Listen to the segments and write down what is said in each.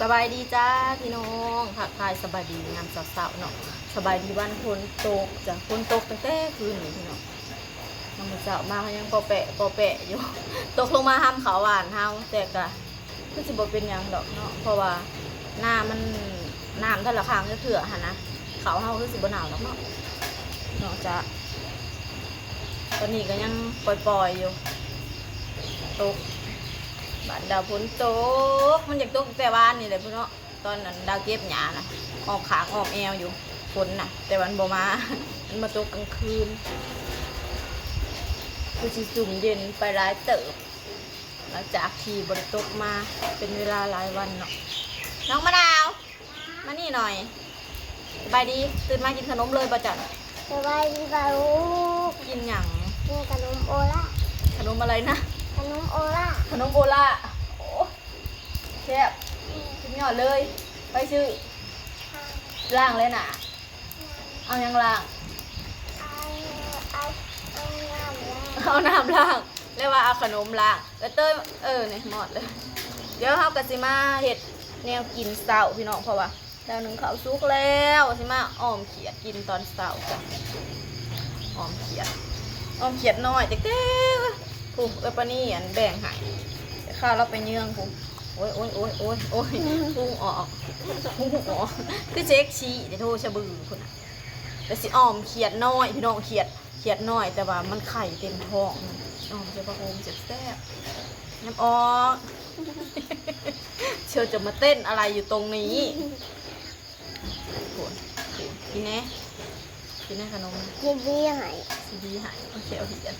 สบายดีจ้าพี่น้องทักทายสบายดีงามสาวๆเนาะสบายดีวันฝนตกจ้ะฝนตกตั้งแต่คืนนี่พี่น้องน้ำมันเจ้ามายังปอแปะอยู่ ตกลงมาห้ามเขาหวานเฮาแต่ก็คือสิบ่เป็นหยังดอกเนาะเพราะว่าน้ำแต่ละครั้งจะเถื่อหั่นนะเขาเฮาคือสิบ่หนาวดอกเนาะเนาะจ้ะตอนนี้ก็ยังปล่อยๆอยู่ตกบ้านดาวฝนตกมันอยากตกแต่บ้านนี่เลยพี่เนาะตอนนั้นดาวเก็บหญ้านะออกขางออกแอวอยู่ฝนน่ะแต่วันบ่มา มันมาตกกลางคืนคือสิสุ่มเย็นไปหลายเติบหลังจากที่บนตกมาเป็นเวลาหลายวันเนาะน้องมะนาวมานี่หน่อยสบายดีตื่นมากินขนมเลยป่ะจัน สบายดีป่ะลูก กินหยัง กินขนมโอล่าขนมอะไรนะ ขนมโอล่าขนมโบราณโอ้แซ่บกินยอดเลยไปซื้อล่างเลยน่ะเอายังล่าง เอาน้ำแล้วเอาน้ำล่างเรียกว่าเอาขนมล่างแล้วเต้ยเนี่ยหมดเลย เดี๋ยวเขากสิมาเห็ดแนวกินเสาพี่น้องเพราะว่าดาวหนึ่งเขาสุกแล้วสิมาอ้อมเขียดกินตอนเสาจ้ะอ้อมเขียดน้อยเด็กๆปุ๊บปานี่อันแบ่งให้ข้าวเราไปเยื่องปุ๊บโอ้ยพุ่งออกคือเจ๊กชี้เดี๋ยวโทรชะบือคนน่ะแต่สิอ้อมเขียดน้อยพี่น้องเขียดน้อยแต่ว่ามันไข่เต็มท้องอ้อมเจ้าพระโอมเจ็บแซ่บน้ำออกเชื่อจะมาเต้นอะไรอยู่ตรงนี้กินแน่ขนม กินดีไหม ซีดีหายโอเค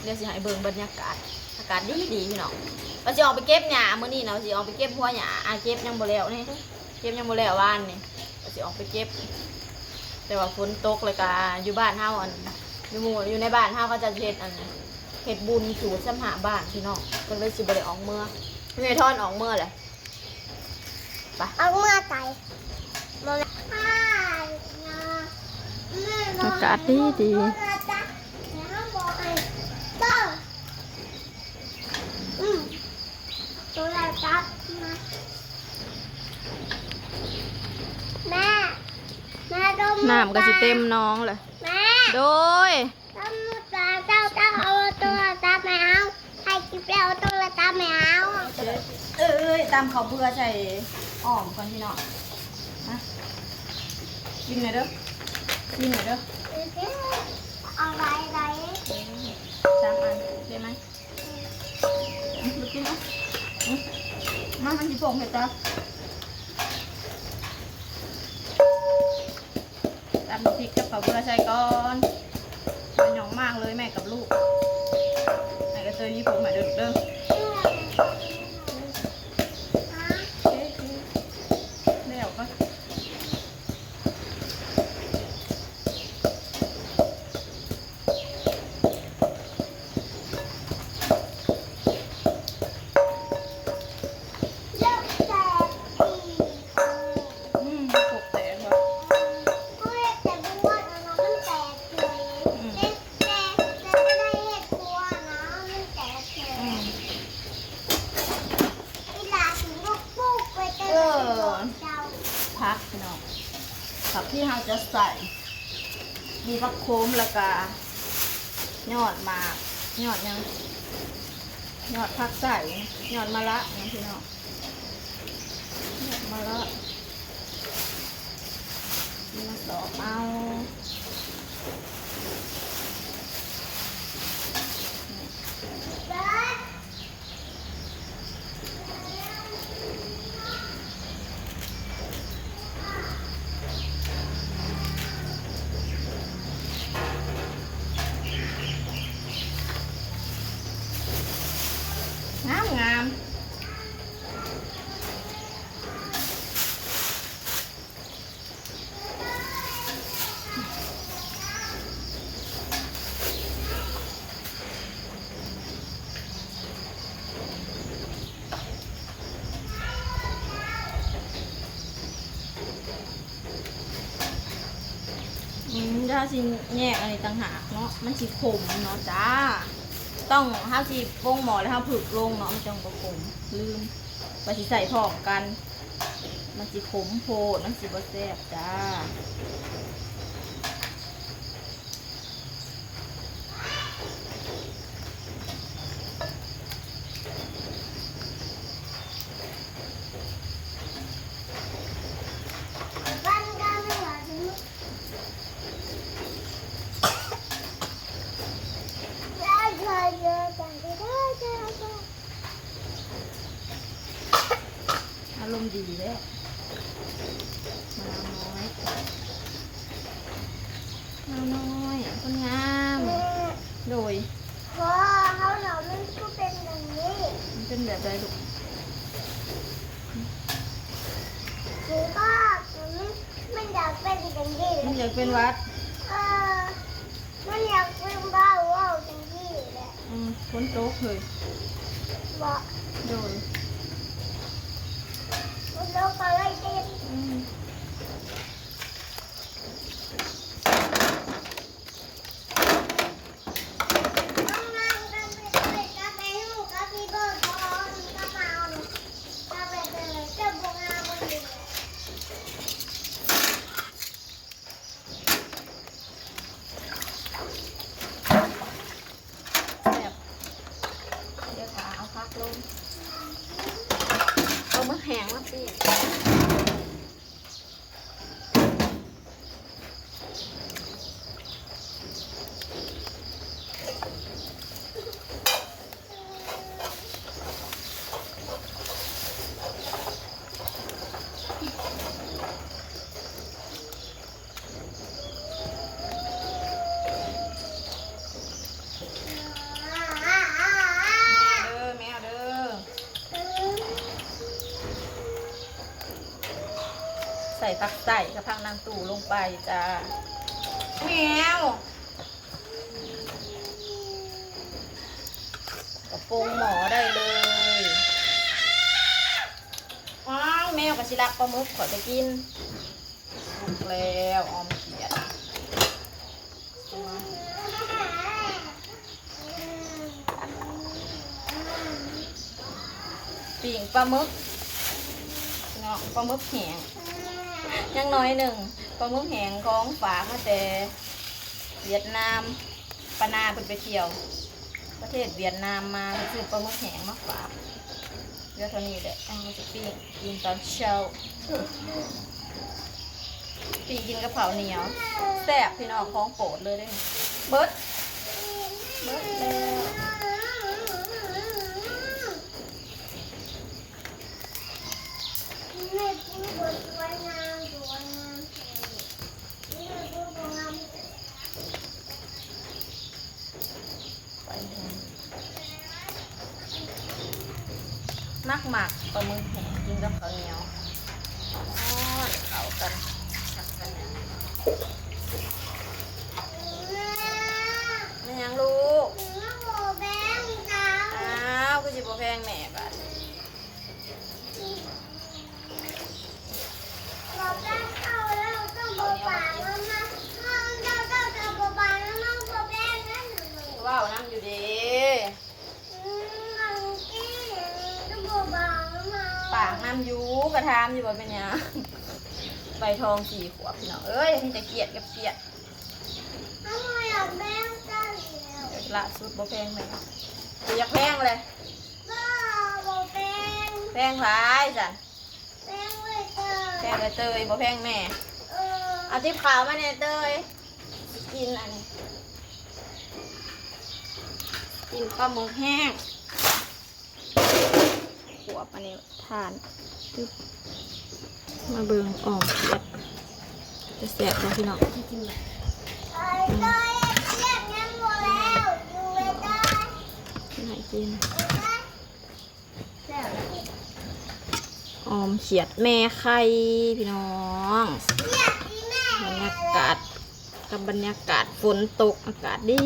เดี๋ยวสิหายเบิ่งบรรยากาศอากาศดีพี่น้องเราจะออกไปเก็บหญ้ามื้อนี้เนาะสิออกไปเก็บหัวหญ้าเก็บยังบ่แล้วนี่เก็บยังบ่แล้วว่านนี่เราสิออกไปเก็บแต่ว่าฝนตกเลยก็อยู่บ้านเฮาอยู่ในบ้านเฮาก็จะเฮ็ดบุญสู่สำหาบ้านพี่น้องก็เลยสิบ่ได้ออกเมื่อไม่ทอนออกเมื่อแหละไป เอาเมื่อไก่มา อากาศดีตัวอะไรจับแม่ดม น้ำก็สิเต็มน้องเลย แม่ โดย ดมเจ้าเอาตัวจับไม่เอาให้กินไปเอาตัวจับไม่เอา ตามเขาเบื่อใส่อ้อมก่อนพี่น้องนะกินหน่อยเด้อเอาไร3 อันได้ไหมมากินนะมันสิโป่งเห็ดจ้ะตามพริกกับเขาเบื่อใส่ก่อนมันหยองมากเลยแม่กับลูกแม่ก็เจอยี่ผมมาเด้อแล้วก็ตกแต่งครับพักพี่น้องผักที่เราจะใส่มีผักโขมแล้วก็ยอดหมากยอดยังยอดผักใส่ยอดมะระนะพี่น้องยอดมะระมาสอบเอางามถ้าสิแยกอะไรต่างหากเนาะมันสิขมเนาะจ้าต้องห้าสิโป้งหมอแล้วห้าผึกลงเนาะมันจังบ่ขมลืมไปสิใส่พร้อมกัน มันสิขมโพดมันสิบ่แซ่บจ้าอารมณ์ดีแล้วมะนาวน้อยคนงามโดย พอเขาเหล่ามันก็เป็นอย่างนี้ มันเป็นแบบไรลูก คือก็มันอยากเป็นอย่างนี้ มันอยากเป็นวัด เออมันอยากเป็นบ้าว่าวอย่างนี้แหละ ฝนตกเลย บอก โดย มันโลกอะไรเต็ม น้องนั่งกันไปกาแฟลูกกาแฟเบอร์ทองกาแฟกาแฟเลยเจ้าบัวงามบนนี้ แซ่บเดี๋ยวขาเอาพักลงเอามะแห้งมาสิแมวเด้อใส่ผักใส่กับผักนางตู่ลงไปจ้าแมวกระโปรงหมอได้เลยว้าวแมวกับชิลักปลาหมึกขอจะกินถูกแล้วออมเขียดปิ่งปลาหมึกเนาะปลาหมึกแห้งยังน้อยหนึ่งปลาหมึกแห้งของฝากมาแต่เวียดนามปานาเพิ่นไปเที่ยว ประเทศเวียดนามมาซื้อปลาหมึกแห้งมาฝากเดี๋ยวเท่านี้แหละอันนี้จะปิ้งกินตอนเช้าปิ้งกินกับข้าวเหนียวแซ่บพี่น้องของโปรดเลยได้เบิดแล้ว แม่พูดบทสวยงามสวยงามแม่พูดบทงาม ไปมักหมักปลาหมึกแห้งกินกับข้าวเหนียวเข้ากันชักกันเนี่ยไม่ยังลูกอ้าวคือจิบแพงแหน่บาด ว้าวน้ำอยู่ดีปากน้ำยูกระทามอยู่บ่เป็นหยังใบทอง4 ขวบพี่น้องเอ้ยนี่จะเกลียดกับเกลียดเดี๋ยวละสุดบ่แพงเลยอยากแพงเลยแพงหลายจ้ะแพงเลยเตยบ่แพงแม่เอาทิพขาวมาเนี่ยเตยกินอันนี้กินปลาหมึกแห้งขวบอันนี้ทานตึ๊บมาเบิ่งอ่อมเผ็ดจะแซ่บนะพี่น้องกินไหมไหนกินอ่อมเขียดแม่ไข่พี่น้องบรรยากาศกับบรรยากาศฝนตกอากาศดี